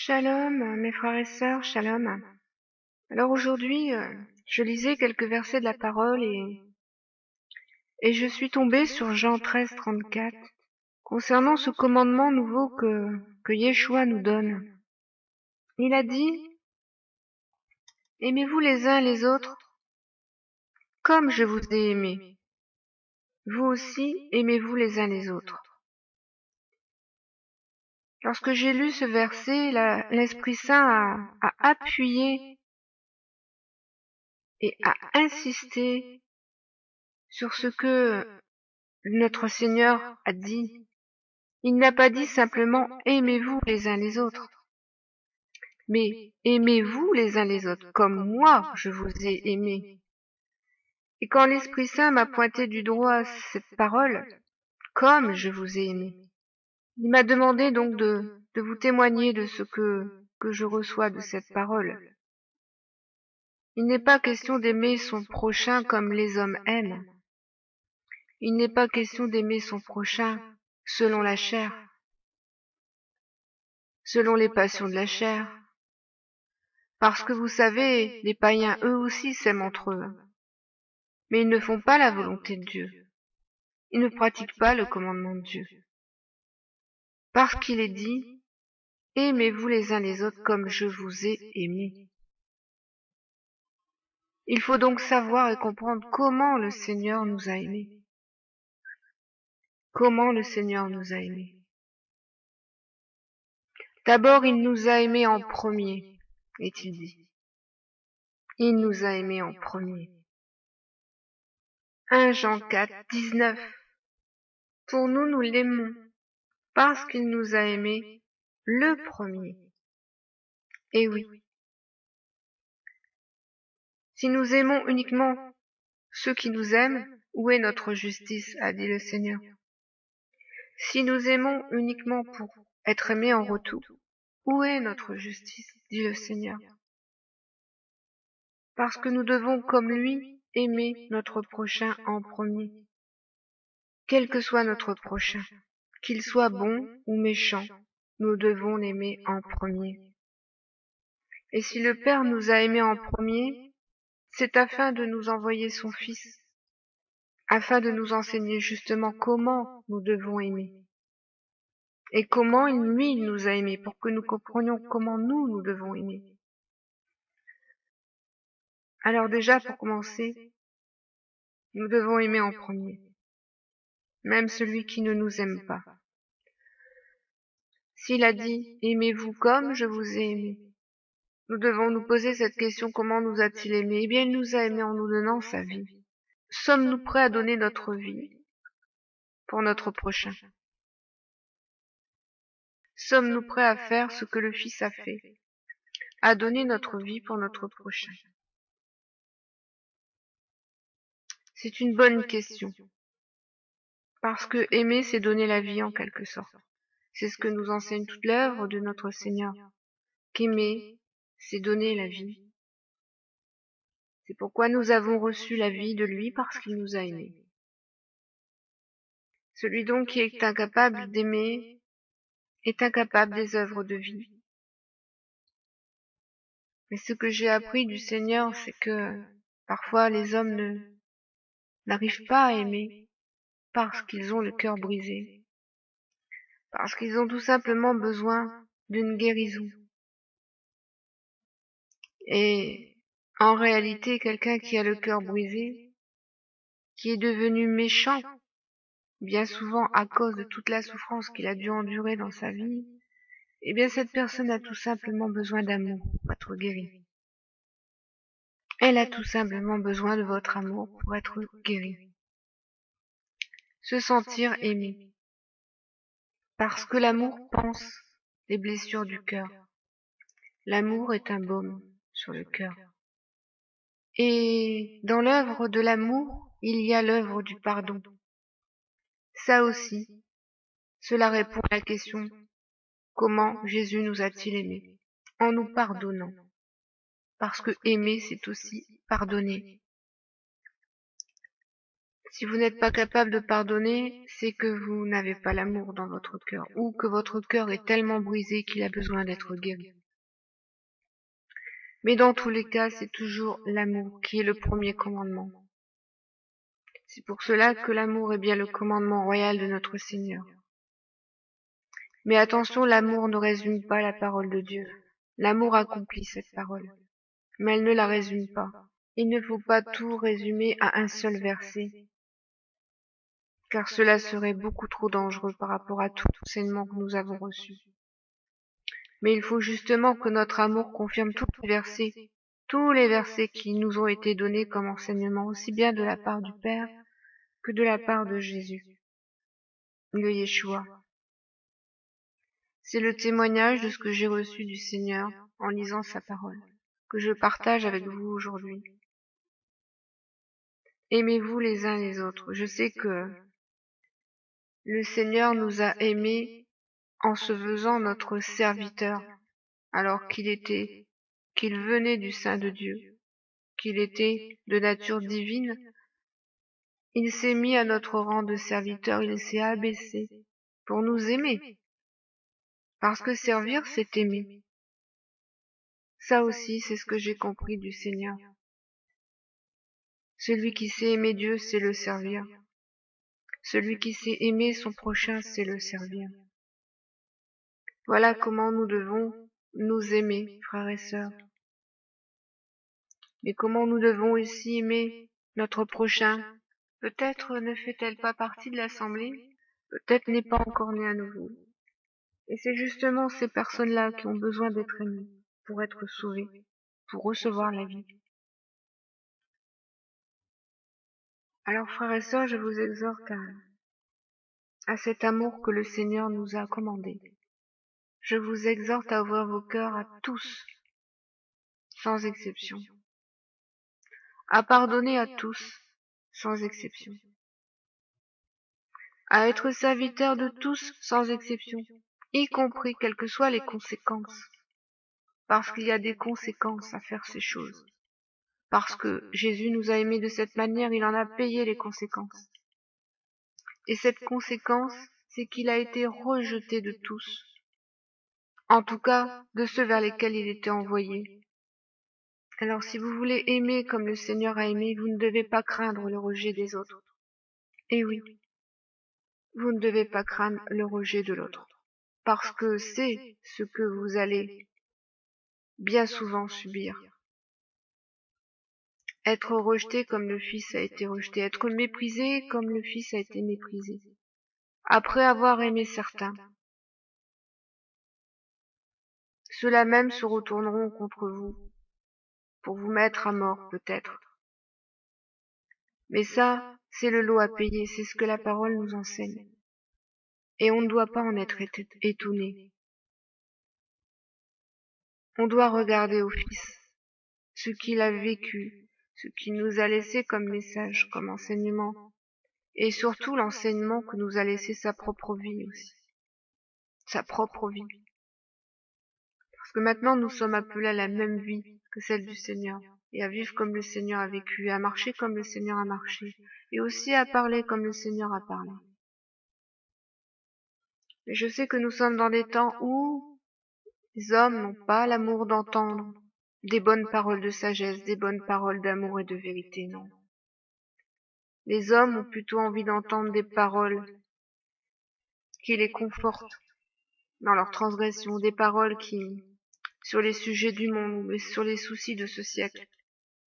Shalom, mes frères et sœurs, shalom. Alors aujourd'hui, je lisais quelques versets de la parole et je suis tombée sur Jean 13, 34, concernant ce commandement nouveau que Yeshua nous donne. Il a dit, « Aimez-vous les uns les autres comme je vous ai aimés. Vous aussi, aimez-vous les uns les autres. » Lorsque j'ai lu ce verset, l'Esprit Saint a appuyé et a insisté sur ce que notre Seigneur a dit. Il n'a pas dit simplement aimez-vous les uns les autres, mais aimez-vous les uns les autres comme moi je vous ai aimé. Et quand l'Esprit Saint m'a pointé du doigt cette parole, comme je vous ai aimé, il m'a demandé donc de vous témoigner de ce que je reçois de cette parole. Il n'est pas question d'aimer son prochain comme les hommes aiment. Il n'est pas question d'aimer son prochain selon la chair, selon les passions de la chair. Parce que vous savez, les païens eux aussi s'aiment entre eux. Mais ils ne font pas la volonté de Dieu. Ils ne pratiquent pas le commandement de Dieu. Parce qu'il est dit, aimez-vous les uns les autres comme je vous ai aimés. Il faut donc savoir et comprendre comment le Seigneur nous a aimés. Comment le Seigneur nous a aimés. D'abord, il nous a aimés en premier, est-il dit. Il nous a aimés en premier. 1 Jean 4, 19. Pour nous, nous l'aimons, parce qu'il nous a aimés le premier. Et oui. Si nous aimons uniquement ceux qui nous aiment, où est notre justice, a dit le Seigneur. Si nous aimons uniquement pour être aimés en retour, où est notre justice, dit le Seigneur. Parce que nous devons, comme lui, aimer notre prochain en premier. Quel que soit notre prochain, qu'il soit bon ou méchant, nous devons l'aimer en premier. Et si le Père nous a aimés en premier, c'est afin de nous envoyer son Fils, afin de nous enseigner justement comment nous devons aimer. Et comment lui, il nous a aimés, pour que nous comprenions comment nous devons aimer. Alors déjà, pour commencer, nous devons aimer en premier, même celui qui ne nous aime pas. S'il a dit « Aimez-vous comme je vous ai aimé », nous devons nous poser cette question « Comment nous a-t-il aimés ?» Eh bien, il nous a aimés en nous donnant sa vie. Sommes-nous prêts à donner notre vie pour notre prochain? Sommes-nous prêts à faire ce que le Fils a fait, à donner notre vie pour notre prochain? C'est une bonne question, parce que aimer, c'est donner la vie en quelque sorte. C'est ce que nous enseigne toute l'œuvre de notre Seigneur, qu'aimer, c'est donner la vie. C'est pourquoi nous avons reçu la vie de lui, parce qu'il nous a aimés. Celui donc qui est incapable d'aimer est incapable des œuvres de vie. Mais ce que j'ai appris du Seigneur, c'est que parfois les hommes n'arrivent pas à aimer parce qu'ils ont le cœur brisé, parce qu'ils ont tout simplement besoin d'une guérison. Et en réalité, quelqu'un qui a le cœur brisé, qui est devenu méchant, bien souvent à cause de toute la souffrance qu'il a dû endurer dans sa vie, eh bien cette personne a tout simplement besoin d'amour pour être guérie. Elle a tout simplement besoin de votre amour pour être guérie. Se sentir aimé. Parce que l'amour pense les blessures du cœur. L'amour est un baume sur le cœur. Et dans l'œuvre de l'amour, il y a l'œuvre du pardon. Ça aussi, cela répond à la question « Comment Jésus nous a-t-il aimés ?» En nous pardonnant. Parce que aimer, c'est aussi pardonner. Si vous n'êtes pas capable de pardonner, c'est que vous n'avez pas l'amour dans votre cœur, ou que votre cœur est tellement brisé qu'il a besoin d'être guéri. Mais dans tous les cas, c'est toujours l'amour qui est le premier commandement. C'est pour cela que l'amour est bien le commandement royal de notre Seigneur. Mais attention, l'amour ne résume pas la parole de Dieu. L'amour accomplit cette parole, mais elle ne la résume pas. Il ne faut pas tout résumer à un seul verset, car cela serait beaucoup trop dangereux par rapport à tout enseignement que nous avons reçu. Mais il faut justement que notre amour confirme tous les versets qui nous ont été donnés comme enseignement, aussi bien de la part du Père que de la part de Jésus, le Yeshua. C'est le témoignage de ce que j'ai reçu du Seigneur en lisant sa parole, que je partage avec vous aujourd'hui. Aimez-vous les uns les autres. Je sais que le Seigneur nous a aimés en se faisant notre serviteur, alors qu'il venait du sein de Dieu, qu'il était de nature divine. Il s'est mis à notre rang de serviteur, il s'est abaissé pour nous aimer. Parce que servir, c'est aimer. Ça aussi, c'est ce que j'ai compris du Seigneur. Celui qui sait aimer Dieu, c'est le servir. Celui qui sait aimer son prochain, c'est le servir. Voilà comment nous devons nous aimer, frères et sœurs. Mais comment nous devons aussi aimer notre prochain? Peut-être ne fait-elle pas partie de l'assemblée, peut-être n'est pas encore née à nouveau. Et c'est justement ces personnes-là qui ont besoin d'être aimées, pour être sauvées, pour recevoir la vie. Alors, frères et sœurs, je vous exhorte à cet amour que le Seigneur nous a commandé. Je vous exhorte à ouvrir vos cœurs à tous, sans exception, à pardonner à tous, sans exception, à être serviteur de tous, sans exception, y compris quelles que soient les conséquences, parce qu'il y a des conséquences à faire ces choses. Parce que Jésus nous a aimés de cette manière, il en a payé les conséquences. Et cette conséquence, c'est qu'il a été rejeté de tous, en tout cas de ceux vers lesquels il était envoyé. Alors si vous voulez aimer comme le Seigneur a aimé, vous ne devez pas craindre le rejet des autres. Et oui, vous ne devez pas craindre le rejet de l'autre, parce que c'est ce que vous allez bien souvent subir. Être rejeté comme le Fils a été rejeté, être méprisé comme le Fils a été méprisé. Après avoir aimé certains, ceux-là même se retourneront contre vous, pour vous mettre à mort peut-être. Mais ça, c'est le lot à payer, c'est ce que la parole nous enseigne. Et on ne doit pas en être étonné. On doit regarder au Fils, ce qu'il a vécu, ce qu'il nous a laissé comme message, comme enseignement, et surtout l'enseignement que nous a laissé sa propre vie aussi. Sa propre vie. Parce que maintenant nous sommes appelés à la même vie que celle du Seigneur, et à vivre comme le Seigneur a vécu, et à marcher comme le Seigneur a marché, et aussi à parler comme le Seigneur a parlé. Mais je sais que nous sommes dans des temps où les hommes n'ont pas l'amour d'entendre des bonnes paroles de sagesse, des bonnes paroles d'amour et de vérité, non. Les hommes ont plutôt envie d'entendre des paroles qui les confortent dans leur transgression, des paroles sur les sujets du monde, mais sur les soucis de ce siècle.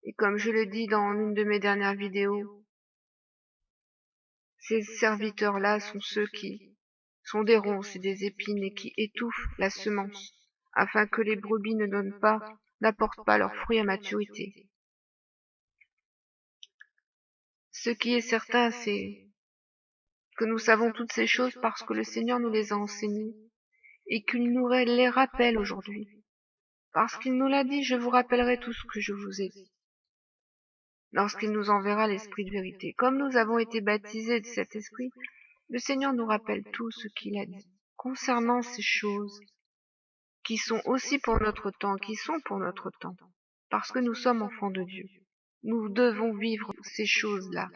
Et comme je le dis dans une de mes dernières vidéos, ces serviteurs-là sont ceux qui sont des ronces et des épines et qui étouffent la semence, afin que les brebis n'apportent pas leurs fruits à maturité. Ce qui est certain, c'est que nous savons toutes ces choses parce que le Seigneur nous les a enseignées et qu'il nous les rappelle aujourd'hui. Parce qu'il nous l'a dit, je vous rappellerai tout ce que je vous ai dit. Lorsqu'il nous enverra l'Esprit de vérité. Comme nous avons été baptisés de cet Esprit, le Seigneur nous rappelle tout ce qu'il a dit concernant ces choses qui sont aussi pour notre temps, qui sont pour notre temps, parce que nous sommes enfants de Dieu. Nous devons vivre ces choses-là.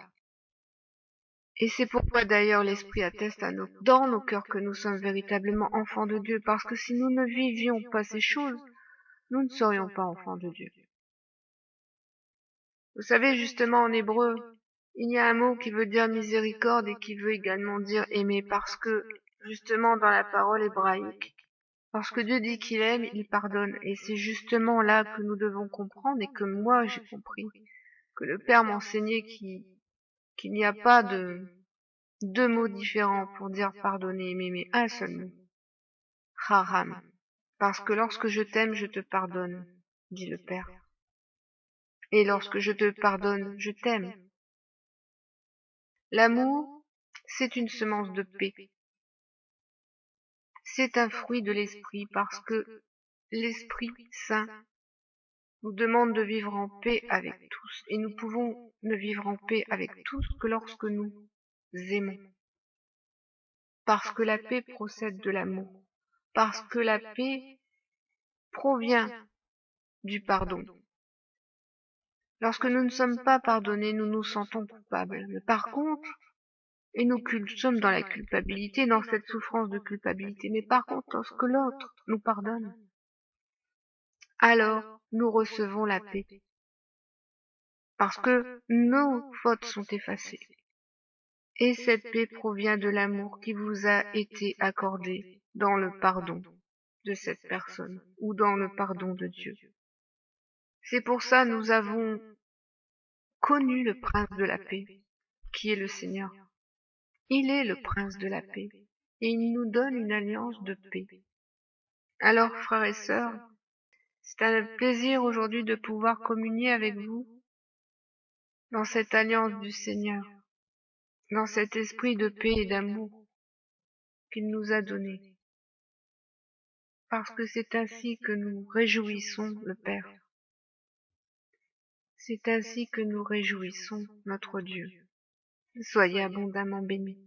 Et c'est pourquoi d'ailleurs l'Esprit atteste dans nos cœurs que nous sommes véritablement enfants de Dieu, parce que si nous ne vivions pas ces choses, nous ne serions pas enfants de Dieu. Vous savez, justement, en hébreu, il y a un mot qui veut dire miséricorde et qui veut également dire aimer, parce que, justement, dans la parole hébraïque, lorsque Dieu dit qu'il aime, il pardonne. Et c'est justement là que nous devons comprendre, et que moi j'ai compris, que le Père m'enseignait qu'il n'y a pas de deux mots différents pour dire pardonner et aimer, mais un seul mot. Haram. Parce que lorsque je t'aime, je te pardonne, dit le Père. Et lorsque je te pardonne, je t'aime. L'amour, c'est une semence de paix. C'est un fruit de l'Esprit parce que l'Esprit Saint nous demande de vivre en paix avec tous. Et nous pouvons ne vivre en paix avec tous que lorsque nous aimons. Parce que la paix procède de l'amour. Parce que la paix provient du pardon. Lorsque nous ne sommes pas pardonnés, nous nous sentons coupables. Mais par contre, et nous sommes dans la culpabilité, dans cette souffrance de culpabilité. Mais par contre, lorsque l'autre nous pardonne, alors nous recevons la paix. Parce que nos fautes sont effacées. Et cette paix provient de l'amour qui vous a été accordé dans le pardon de cette personne ou dans le pardon de Dieu. C'est pour ça que nous avons connu le prince de la paix, qui est le Seigneur. Il est le prince de la paix, et il nous donne une alliance de paix. Alors, frères et sœurs, c'est un plaisir aujourd'hui de pouvoir communier avec vous dans cette alliance du Seigneur, dans cet esprit de paix et d'amour qu'il nous a donné, parce que c'est ainsi que nous réjouissons le Père. C'est ainsi que nous réjouissons notre Dieu. Soyez abondamment bénis.